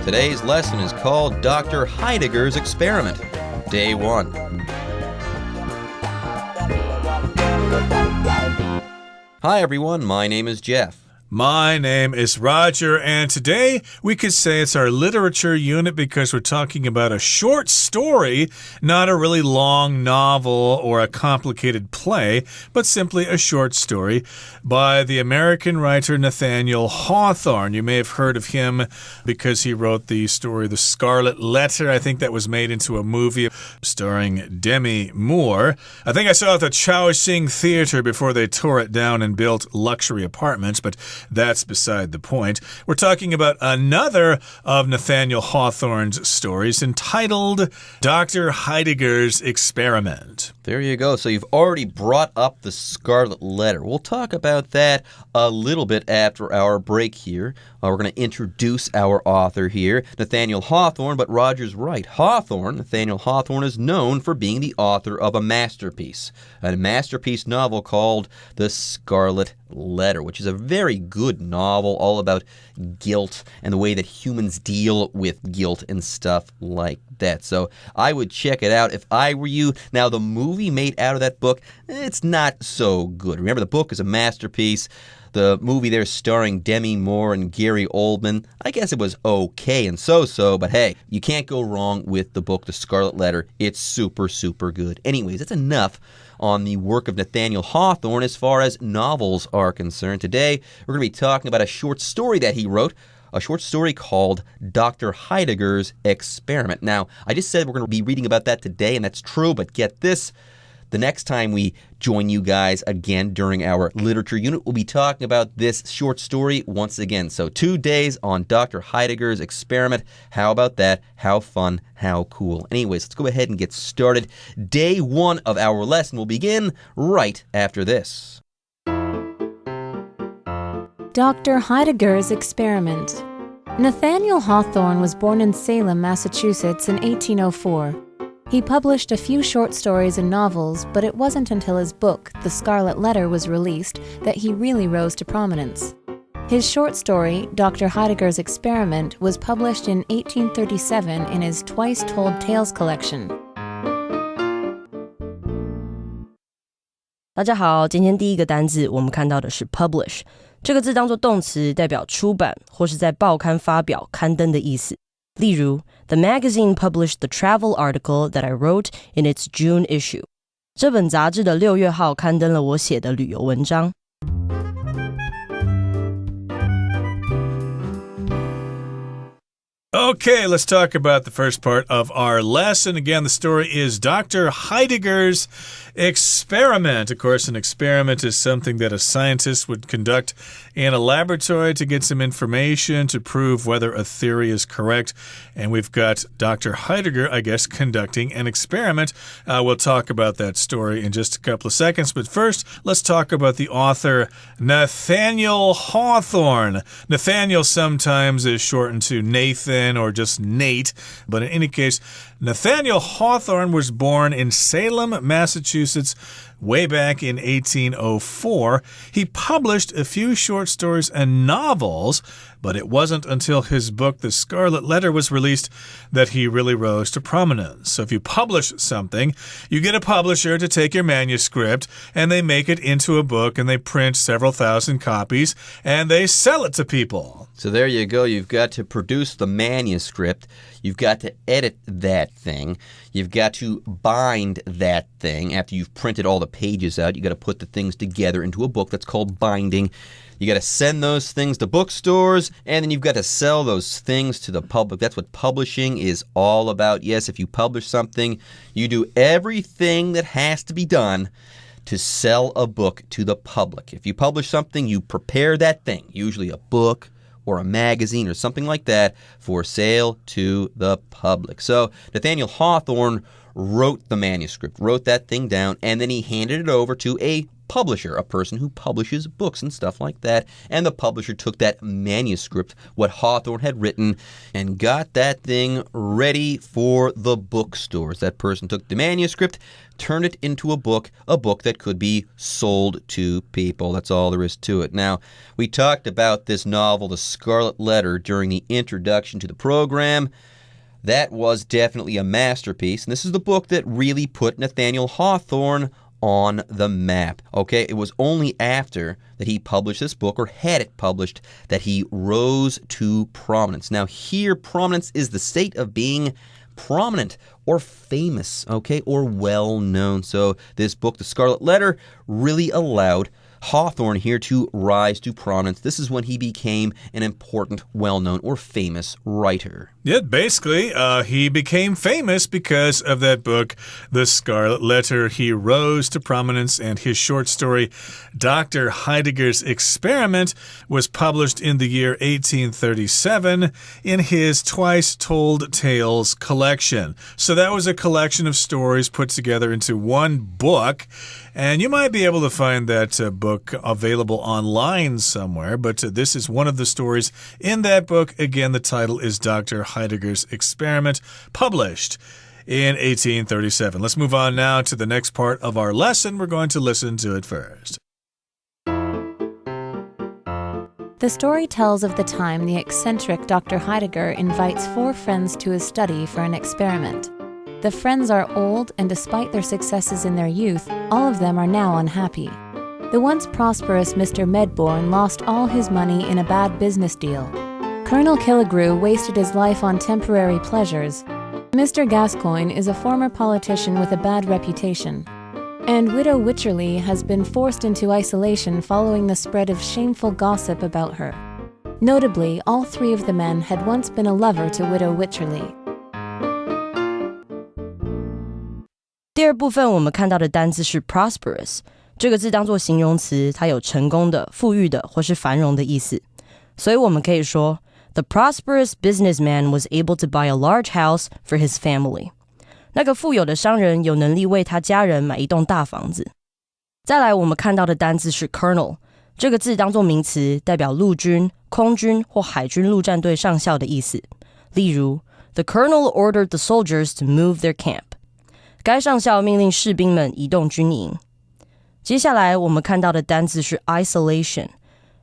Today's lesson is called Dr. Heidegger's Experiment, Day 1. Hi everyone, my name is Jeff. My name is Roger, and today we could say it's our literature unit because we're talking about a short story, not a really long novel or a complicated play, but simply a short story by the American writer Nathaniel Hawthorne. You may have heard of him because he wrote the story The Scarlet Letter. I think that was made into a movie starring Demi Moore. I think I saw it at the Chowsing Theater before they tore it down and built luxury apartments, but that's beside the point. We're talking about another of Nathaniel Hawthorne's stories entitled Dr. Heidegger's Experiment. There you go. So you've already brought up The Scarlet Letter. We'll talk about that a little bit after our break here. We're going to introduce our author here, Nathaniel Hawthorne, but Roger's right. Nathaniel Hawthorne is known for being the author of a masterpiece novel called The Scarlet Letter, which is a very good novel all about guilt and the way that humans deal with guilt and stuff like that. So I would check it out if I were you. Now, the movie made out of that book, it's not so good. Remember, the book is a masterpiece. The movie there starring Demi Moore and Gary Oldman, I guess it was okay and so-so, but hey, you can't go wrong with the book, The Scarlet Letter. It's super, super good. Anyways, that's enough on the work of Nathaniel Hawthorne as far as novels are concerned. Today, we're going to be talking about a short story that he wrote, a short story called Dr. Heidegger's Experiment. Now, I just said we're going to be reading about that today, and that's true, but get this. The next time we join you guys again during our literature unit, we'll be talking about this short story once again. So 2 days on Dr. Heidegger's Experiment. How about that? How fun, how cool. Anyways, let's go ahead and get started. Day 1 of our lesson will begin right after this. Dr. Heidegger's Experiment. Nathaniel Hawthorne was born in Salem, Massachusetts in 1804. He published a few short stories and novels, but it wasn't until his book, The Scarlet Letter, was released that he really rose to prominence. His short story, Dr. Heidegger's Experiment, was published in 1837 in his Twice Told Tales collection. 大家好，今天第一个单字我们看到的是 publish， 这个字当作动词，代表出版或是在报刊发表、刊登的意思。例如 The magazine published the travel article that I wrote in its June issue. 这本杂志的6月号刊登了我写的旅游文章。Okay, let's talk about the first part of our lesson. Again, the story is Dr. Heidegger's Experiment. Of course, an experiment is something that a scientist would conduct in a laboratory to get some information to prove whether a theory is correct. And we've got Dr. Heidegger, I guess, conducting an experiment. We'll talk about that story in just a couple of seconds. But first, let's talk about the author, Nathaniel Hawthorne. Nathaniel sometimes is shortened to Nathan or just Nate. But in any case, Nathaniel Hawthorne was born in Salem, Massachusetts, way back in 1804. He published a few short stories and novels, but it wasn't until his book, The Scarlet Letter, was released that he really rose to prominence. So if you publish something, you get a publisher to take your manuscript, and they make it into a book, and they print several thousand copies, and they sell it to people. So there you go. You've got to produce the manuscript. You've got to edit that thing. You've got to bind that thing. After you've printed all the pages out, you've got to put the things together into a book. That's called binding. You got to send those things to bookstores, and then you've got to sell those things to the public. That's what publishing is all about. Yes, if you publish something, you do everything that has to be done to sell a book to the public. If you publish something, you prepare that thing, usually a book or a magazine or something like that, for sale to the public. So Nathaniel Hawthorne wrote the manuscript, wrote that thing down, and then he handed it over to a publisher, a person who publishes books and stuff like that. And the publisher took that manuscript, what Hawthorne had written, and got that thing ready for the bookstores. That person took the manuscript, turned it into a book that could be sold to people. That's all there is to it. Now, we talked about this novel, The Scarlet Letter, during the introduction to the program. That was definitely a masterpiece, and this is the book that really put Nathaniel Hawthorne on the map. Okay, it was only after that he published this book, or had it published, that he rose to prominence. Now here, prominence is the state of being prominent or famous, okay, or well-known. So this book, The Scarlet Letter, really allowed Hawthorne here to rise to prominence. This is when he became an important, well-known, or famous writer. Yeah, basically, he became famous because of that book, The Scarlet Letter. He rose to prominence, and his short story, Dr. Heidegger's Experiment, was published in the year 1837 in his Twice Told Tales collection. So that was a collection of stories put together into one book, and you might be able to find that book available online somewhere, but this is one of the stories in that book. Again, the title is Dr. Heidegger's Experiment, published in 1837. Let's move on now to the next part of our lesson. We're going to listen to it first. The story tells of the time the eccentric Dr. Heidegger invites 4 friends to his study for an experiment. The friends are old, and despite their successes in their youth, all of them are now unhappy. The once prosperous Mr. Medbourne lost all his money in a bad business deal. Colonel Killigrew wasted his life on temporary pleasures. Mr. Gascoigne is a former politician with a bad reputation. And Widow Wycherley has been forced into isolation following the spread of shameful gossip about her. Notably, all 3 of the men had once been a lover to Widow Wycherley. 第二部分我们看到的单字是 prosperous， 这个字当作形容词，它有成功的、富裕的或是繁荣的意思。所以我们可以说 The prosperous businessman was able to buy a large house for his family. 那个富有的商人有能力为他家人买一栋大房子。再来我们看到的单字是 colonel， 这个字当作名词，代表陆军、空军或海军陆战队上校的意思。例如 The colonel ordered the soldiers to move their camp. 该上校命令士兵们移动军营。接下来我们看到的单字是 isolation，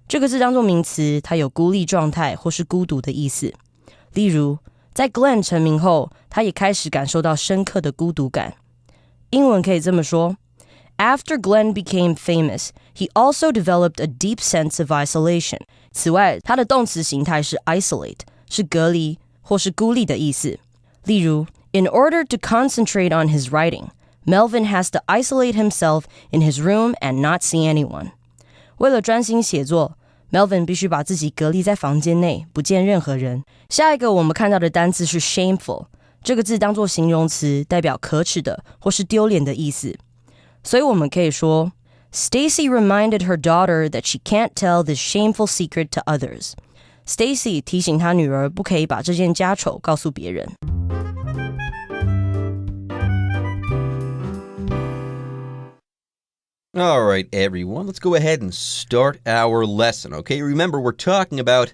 这个字当作名词，它有孤立状态或是孤独的意思。例如在 Glenn 成名后，他也开始感受到深刻的孤独感。英文可以这么说 After Glenn became famous, he also developed a deep sense of isolation. 此外，它的动词形态是 isolate， 是隔离或是孤立的意思。例如In order to concentrate on his writing, Melvin has to isolate himself in his room and not see anyone. 为了专心写作 Melvin 必须把自己隔离在房间内，不见任何人。下一个我们看到的单字是 shameful， 这个字当作形容词，代表可耻的或是丢脸的意思。所以我们可以说 Stacy reminded her daughter that she can't tell this shameful secret to others. Stacy 提醒她女儿不可以把这件家丑告诉别人。All right, everyone, let's go ahead and start our lesson, okay? Remember, we're talking about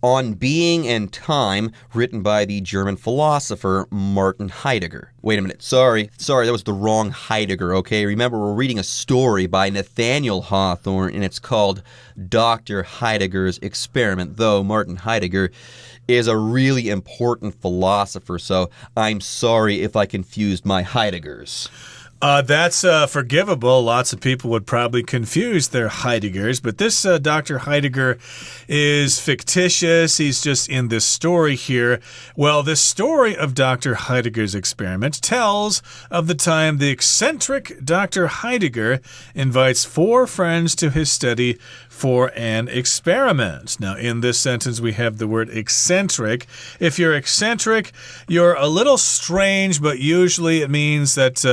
On Being and Time, written by the German philosopher Martin Heidegger. Wait a minute, sorry, that was the wrong Heidegger, okay? Remember, we're reading a story by Nathaniel Hawthorne, and it's called Dr. Heidegger's Experiment, though Martin Heidegger is a really important philosopher, so I'm sorry if I confused my Heideggers. That's forgivable. Lots of people would probably confuse their Heideggers, but this Dr. Heidegger is fictitious. He's just in this story here. Well, this story of Dr. Heidegger's experiment tells of the time the eccentric Dr. Heidegger invites 4 friends to his study for an experiment. Now, in this sentence, we have the word eccentric. If you're eccentric, you're a little strange, but usually it means that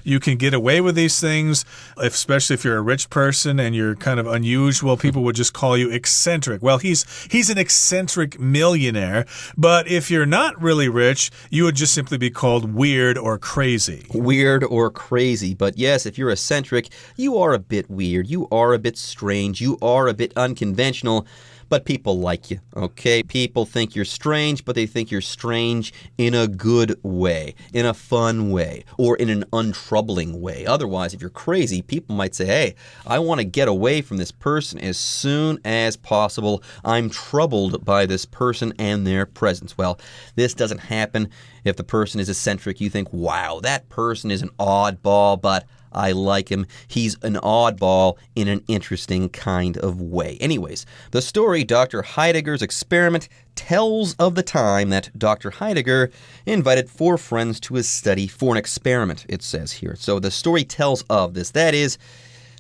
you can get away with these things, especially if you're a rich person and you're kind of unusual. People would just call you eccentric. Well, he's an eccentric millionaire, but if you're not really rich, you would just simply be called weird or crazy. Weird or crazy. But yes, if you're eccentric, you are a bit weird. You are a bit strange. You are a bit unconventional. But people like you, okay? People think you're strange, but they think you're strange in a good way, in a fun way, or in an untroubling way. Otherwise, if you're crazy, people might say, hey, I want to get away from this person as soon as possible. I'm troubled by this person and their presence. Well, this doesn't happen if the person is eccentric. You think, wow, that person is an oddball, but I like him. He's an oddball in an interesting kind of way. Anyways, the story, Dr. Heidegger's Experiment, tells of the time that Dr. Heidegger invited 4 friends to his study for an experiment, it says here. So the story tells of this. That is,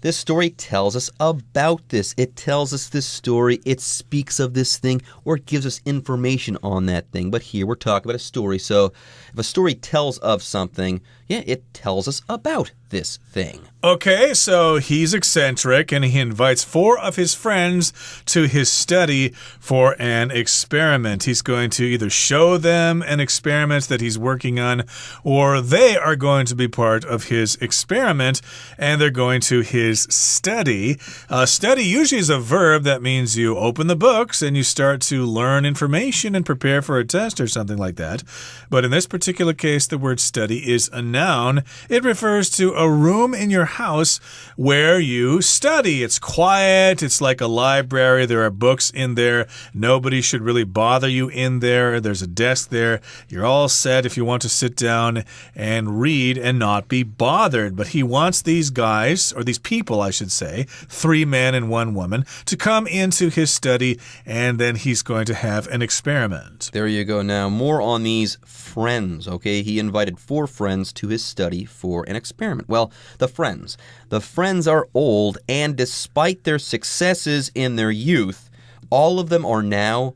this story tells us about this. It tells us this story. It speaks of this thing, or it gives us information on that thing. But here we're talking about a story. So if a story tells of something, yeah, it tells us about this thing. Okay, so he's eccentric and he invites 4 of his friends to his study for an experiment. He's going to either show them an experiment that he's working on, or they are going to be part of his experiment and they're going to his study. Study usually is a verb. That means you open the books and you start to learn information and prepare for a test or something like that. But in this particular case, the word study is a noun. It refers to a room in your house where you study. It's quiet. It's like a library. There are books in there. Nobody should really bother you in there. There's a desk there. You're all set if you want to sit down and read and not be bothered. But he wants these guys, or these people, I should say, 3 men and 1 woman, to come into his study, and then he's going to have an experiment. There you go. Now, more on these friends, okay? He invited 4 friends to his study for an experiment. Well, the friends are old, and despite their successes in their youth, all of them are now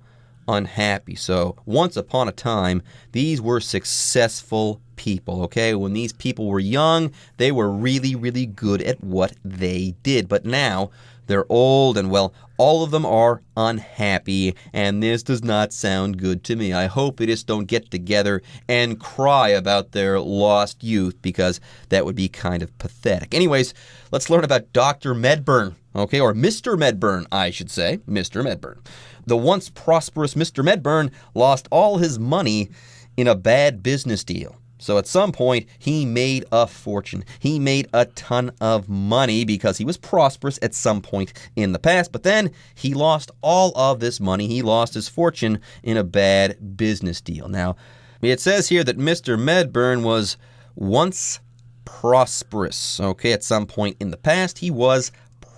unhappy. So, once upon a time, these were successful people, okay? When these people were young, they were really, really good at what they did. But now, they're old, and well, all of them are unhappy, and this does not sound good to me. I hope they just don't get together and cry about their lost youth, because that would be kind of pathetic. Anyways, let's learn about Dr. Medburn, okay? Or Mr. Medburn, I should say. Mr. Medburn. The once prosperous Mr. Medburn lost all his money in a bad business deal. So at some point, he made a fortune. He made a ton of money because he was prosperous at some point in the past. But then he lost all of this money. He lost his fortune in a bad business deal. Now, it says here that Mr. Medburn was once prosperous. Okay, at some point in the past, he was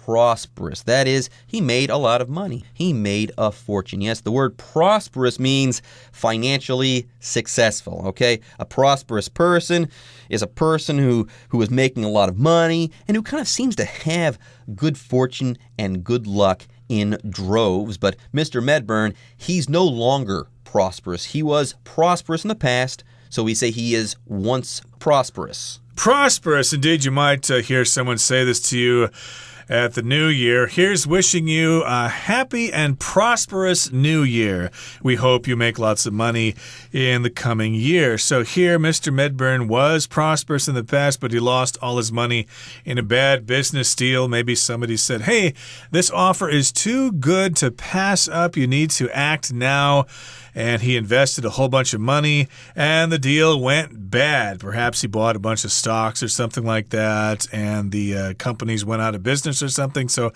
prosperous. That is, he made a lot of money. He made a fortune. Yes, the word prosperous means financially successful, okay? A prosperous person is a person who is making a lot of money and who kind of seems to have good fortune and good luck in droves. But Mr. Medburn, he's no longer prosperous. He was prosperous in the past, so we say he is once prosperous. Prosperous, indeed. You might hear someone say this to you at the new year. Here's wishing you a happy and prosperous new year. We hope you make lots of money in the coming year. So here, Mr. Medburn was prosperous in the past, but he lost all his money in a bad business deal. Maybe somebody said, hey, this offer is too good to pass up. You need to act now. And he invested a whole bunch of money, and the deal went bad. Perhaps he bought a bunch of stocks or something like that, and the companies went out of business or something, so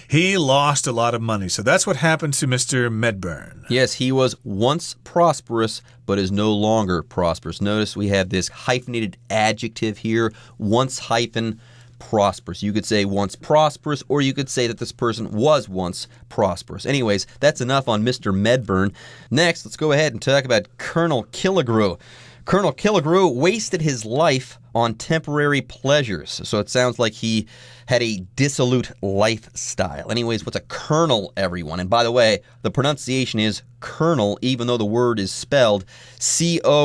he lost a lot of money. So that's what happened to Mr. Medburn. Yes, he was once prosperous, but is no longer prosperous. Notice we have this hyphenated adjective here, once hyphen prosperous. You could say once prosperous, or you could say that this person was once prosperous. Anyways, that's enough on Mr. Medburn. Next, let's go ahead and talk about Colonel Killigrew. Colonel Killigrew wasted his life on temporary pleasures. So it sounds like he had a dissolute lifestyle. Anyways, what's a colonel, everyone? And by the way, the pronunciation is colonel, even though the word is spelled C-O-L-O-N-E-L.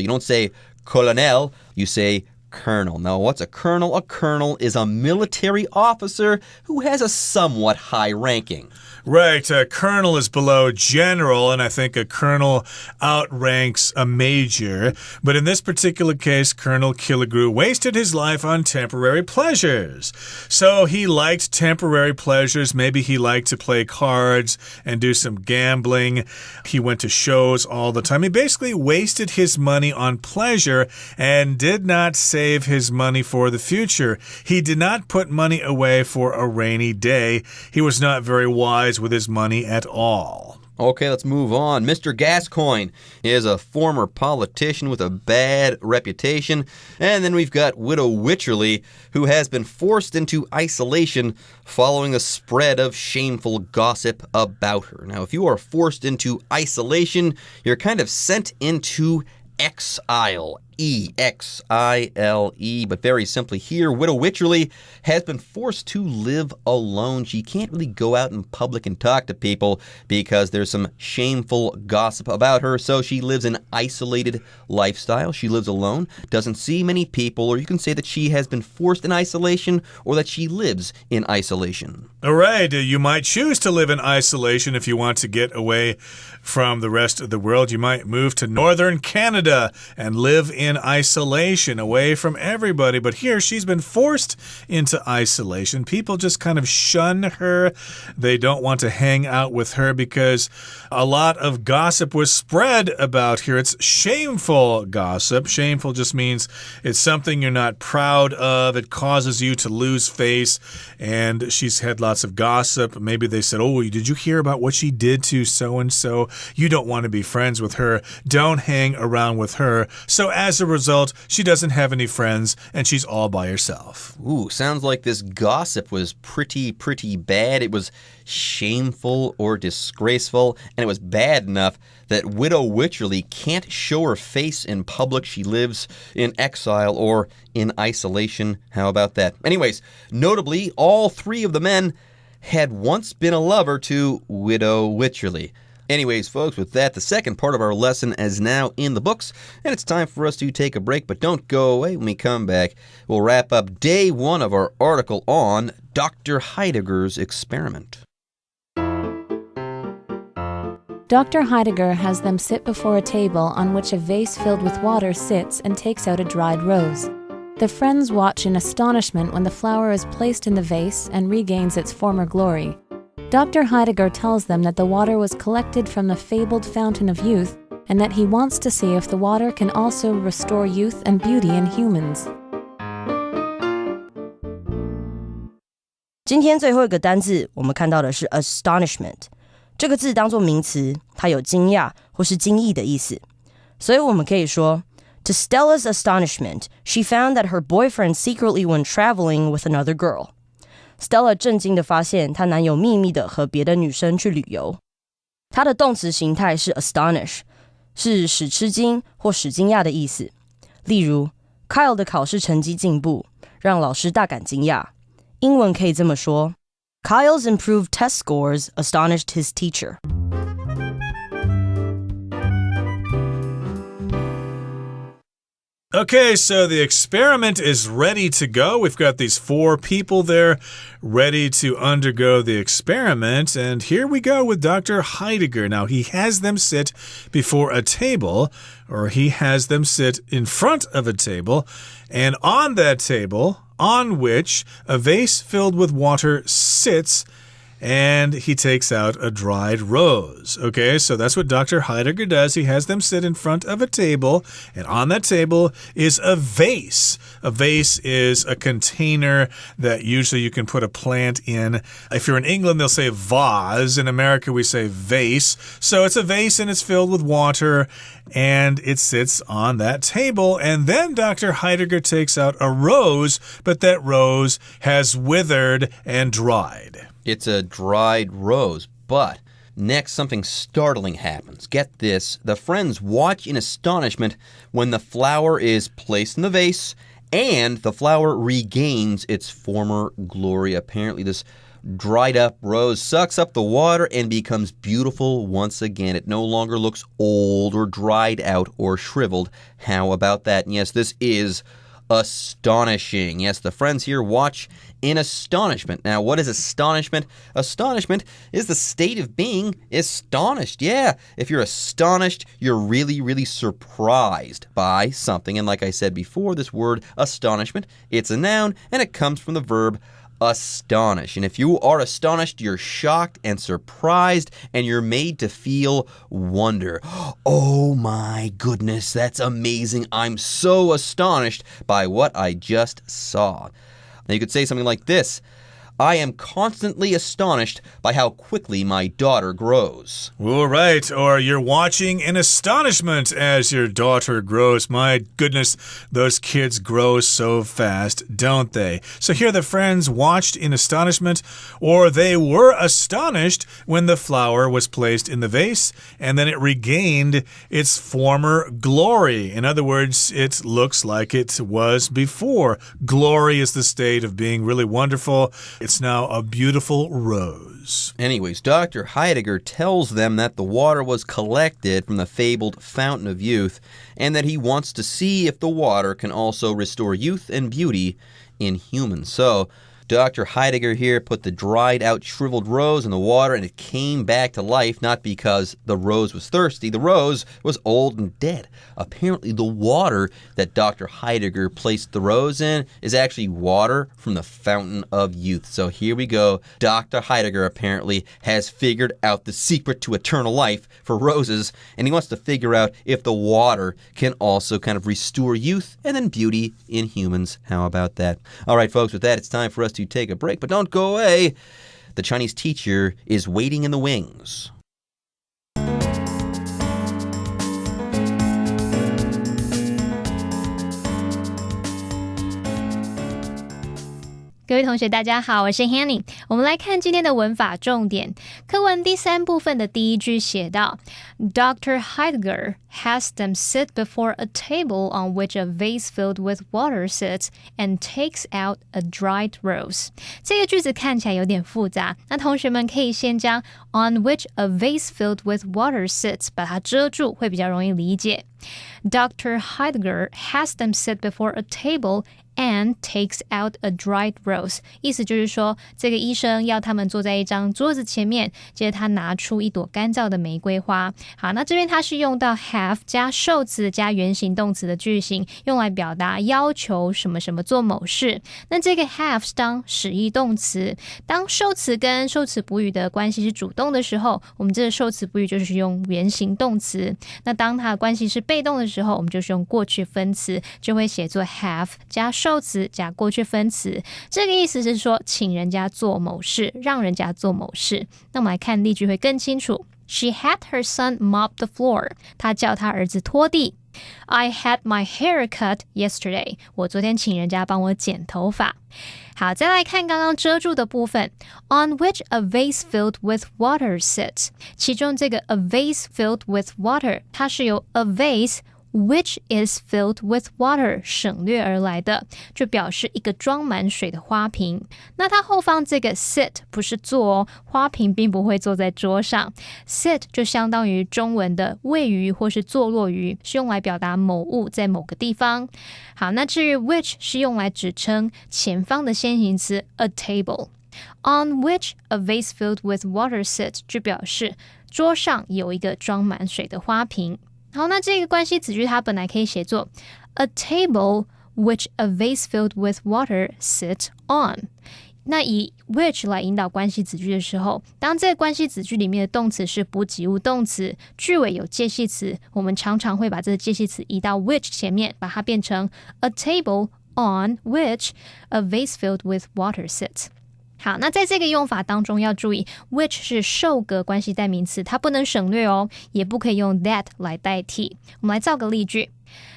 You don't say colonel, you say colonel. Now, what's a colonel? A colonel is a military officer who has a somewhat high ranking. Right, a colonel is below general, and I think a colonel outranks a major. But in this particular case, Colonel Killigrew wasted his life on temporary pleasures. So he liked temporary pleasures. Maybe he liked to play cards and do some gambling. He went to shows all the time. He basically wasted his money on pleasure and did not save his money for the future. He did not put money away for a rainy day. He was not very wise with his money at all. Okay, let's move on. Mr. Gascoigne is a former politician with a bad reputation. And then we've got Widow Wycherley, who has been forced into isolation following the spread of shameful gossip about her. Now, if you are forced into isolation, you're kind of sent into exile. E-X-I-L-E. But very simply here, Widow Wycherley has been forced to live alone. She can't really go out in public and talk to people because there's some shameful gossip about her. So she lives an isolated lifestyle. She lives alone, doesn't see many people, or you can say that she has been forced in isolation or that she lives in isolation. All right, you might choose to live in isolation if you want to get away from the rest of the world. You might move to northern Canada and live in isolation, away from everybody. But here, she's been forced into isolation. People just kind of shun her. They don't want to hang out with her because a lot of gossip was spread about her. It's shameful gossip. Shameful just means it's something you're not proud of. It causes you to lose face. And she's had lots of gossip. Maybe they said, oh, did you hear about what she did to so-and-so? You don't want to be friends with her. Don't hang around with her. So as a result, she doesn't have any friends and she's all by herself. Ooh, sounds like this gossip was pretty bad. It was shameful or disgraceful, and it was bad enough that Widow Wycherley can't show her face in public. She lives in exile or in isolation. How about that? Anyways, notably, all three of the men had once been a lover to Widow Wycherley. Anyways, folks, with that, the second part of our lesson is now in the books, and it's time for us to take a break, but don't go away. When we come back, we'll wrap up day one of our article on Dr. Heidegger's experiment. Dr. Heidegger has them sit before a table on which a vase filled with water sits and takes out a dried rose. The friends watch in astonishment when the flower is placed in the vase and regains its former glory. Dr. Heidegger tells them that the water was collected from the fabled fountain of youth and that he wants to see if the water can also restore youth and beauty in humans. 今天最后一个单字我们看到的是 astonishment。这个字当作名词，它有惊讶或是惊异的意思。所以我们可以说 To Stella's astonishment, she found that her boyfriend secretly went traveling with another girl. Stella 震惊地发现她男友秘密地和别的女生去旅游。它的动词形态是 astonish， 是使吃惊或使惊讶的意思。例如 Kyle 的考试成绩进步，让老师大感惊讶。英文可以这么说 Kyle's improved test scores astonished his teacher. Okay, so the experiment is ready to go. We've got these 4 people there ready to undergo the experiment. And here we go with Dr. Heidegger. Now, he has them sit before a table, or he has them sit in front of a table. And on that table, on which a vase filled with water sits, and he takes out a dried rose. Okay, so that's what Dr. Heidegger does. He has them sit in front of a table, and on that table is a vase. A vase is a container that usually you can put a plant in. If you're in England, they'll say vase. In America, we say vase. So it's a vase and it's filled with water, and it sits on that table. And then Dr. Heidegger takes out a rose, but that rose has withered and dried. It's a dried rose, but Next, something startling happens. Get this. The friends watch in astonishment when the flower is placed in the vase and the flower regains its former glory. Apparently, this dried up rose sucks up the water and becomes beautiful once again. It no longer looks old or dried out or shriveled. How about that? And yes, this is astonishing. Yes, the friends here watch in astonishment. Now, what is astonishment? Astonishment is the state of being astonished. Yeah, if you're astonished, you're really, really surprised by something. And like I said before, this word astonishment, it's a noun and it comes from the verb astonish. And if you are astonished, you're shocked and surprised, and you're made to feel wonder. Oh my goodness, that's amazing. I'm so astonished by what I just saw. Now you could say something like this. I am constantly astonished by how quickly my daughter grows. All right, or you're watching in astonishment as your daughter grows. My goodness, those kids grow so fast, don't they? So here the friends watched in astonishment, or they were astonished when the flower was placed in the vase, and then it regained its former glory. In other words, it looks like it was before. Glory is the state of being really wonderful. It's now a beautiful rose. Anyways, Dr. Heidegger tells them that the water was collected from the fabled fountain of youth and that he wants to see if the water can also restore youth and beauty in humans. So, Dr. Heidegger here put the dried out shriveled rose in the water and it came back to life, not because the rose was thirsty. The rose was old and dead. Apparently the water that Dr. Heidegger placed the rose in is actually water from the fountain of youth. So here we go. Dr. Heidegger apparently has figured out the secret to eternal life for roses, and he wants to figure out if the water can also kind of restore youth and then beauty in humans. How about that? All right, folks, with that, it's time for us to take a break, but don't go away. The Chinese teacher is waiting in the wings. 各位同学大家好，我是 Hanny。 我们来看今天的文法重点。课文第3部分的第一句写到 Dr. Heidegger has them sit before a table on which a vase filled with water sits and takes out a dried rose. 这个句子看起来有点复杂，那同学们可以先将 on which a vase filled with water sits 把它遮住，会比较容易理解。Dr. Heidegger has them sit before a table and takes out a dried rose. 意思就是说，这个医生要他们坐在一张桌子前面，接着他拿出一朵干燥的玫瑰花。好，那这边他是用到 have 加受词加原形动词的句型，用来表达要求什么什么做某事。那这个 have 是当使役动词，当受词跟受词补语的关系是主动的时候，我们这个受词补语就是用原形动词。那当它的关系是被动的时候，我们就是用过去分词，就会写作 have 加受词加过去分词。这个意思是说，请人家做某事，让人家做某事。那我们来看例句会更清楚。She had her son mop the floor. 她叫她儿子拖地。I had my hair cut yesterday. 我昨天请人家帮我剪头发。好，再来看刚刚遮住的部分。On which a vase filled with water sits. 其中这个 a vase filled with water 它是由 a vase which is filled with water 省略而来的，就表示一个装满水的花瓶。那它后方这个 sit 不是坐哦，花瓶并不会坐在桌上。sit 就相当于中文的位于或是坐落于，是用来表达某物在某个地方。好，那至于 which 是用来指称前方的先行词 a table。On which a vase filled with water sits 就表示桌上有一个装满水的花瓶。好，那这个关系子句它本来可以写作 a table which a vase filled with water sits on。 那以 which 来引导关系子句的时候，当这个关系子句里面的动词是补给物动词，句尾有介系词，我们常常会把这个介系词移到 which 前面，把它变成 a table on which a vase filled with water sits。好，那在这个用法当中要注意 which 是受格关系代名词，它不能省略哦，也不可以用 that 来代替。我们来造个例句。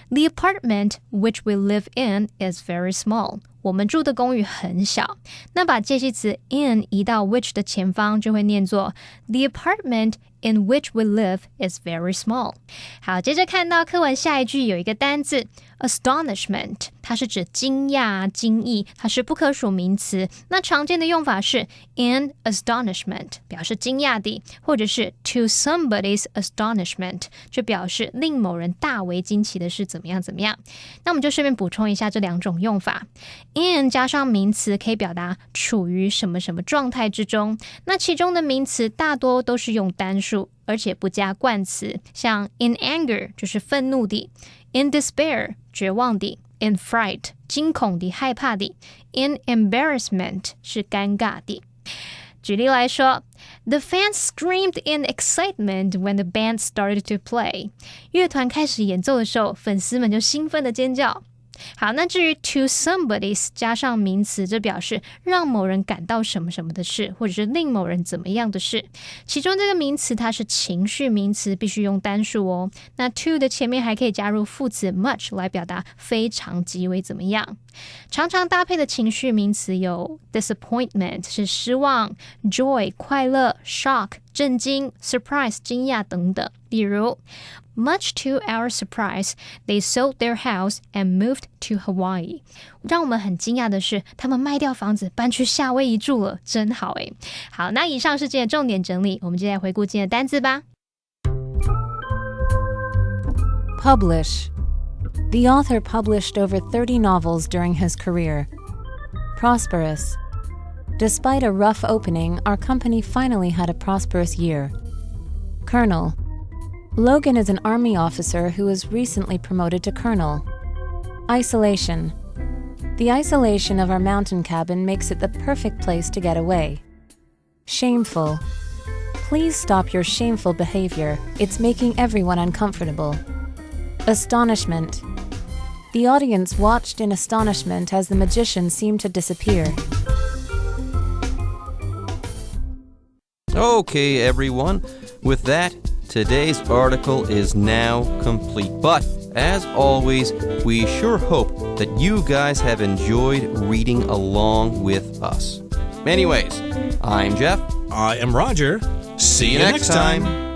The apartment which we live in is very small. 我们住的公寓很小，那把介系词 in 移到 which 的前方就会念作 The apartment in which we live is very small. 好，接着看到课文下一句有一个单字 astonishment， 它是指惊讶、惊异，它是不可数名词。那常见的用法是 in astonishment， 表示惊讶的，或者是 to somebody's astonishment， 就表示令某人大为惊奇的是怎么样怎么样。那我们就顺便补充一下这两种用法。in 加上名词可以表达处于什么什么状态之中，那其中的名词大多都是用单数，而且不加冠词，像 in anger 就是愤怒的， in despair 绝望的， in fright 惊恐的、害怕的， in embarrassment 是尴尬的。举例来说 The fans screamed in excitement when the band started to play. 乐团开始演奏的时候，粉丝们就兴奋地尖叫。好，那至于 to somebody's 加上名词，这表示让某人感到什么什么的事，或者是令某人怎么样的事。其中这个名词它是情绪名词，必须用单数哦。那 to 的前面还可以加入副词 much 来表达非常极为怎么样。常常搭配的情绪名词有 disappointment 是失望， joy 快乐， shock 震惊， surprise 惊讶等等。比如Much to our surprise, they sold their house and moved to Hawaii. 让我们很惊讶的是，他们卖掉房子，搬去夏威夷住了，真好诶。好，那以上是今天的重点整理，我们接下来回顾今天的单字吧。Publish. The author published over 30 novels during his career. Prosperous. Despite a rough opening, our company finally had a prosperous year. Colonel. Logan is an Army officer who was recently promoted to colonel. Isolation. The isolation of our mountain cabin makes it the perfect place to get away. Shameful. Please stop your shameful behavior. It's making everyone uncomfortable. Astonishment. The audience watched in astonishment as the magician seemed to disappear. Okay, everyone. With that, today's article is now complete. But, as always, we sure hope that you guys have enjoyed reading along with us. Anyways, I'm Jeff. I am Roger. See you next time.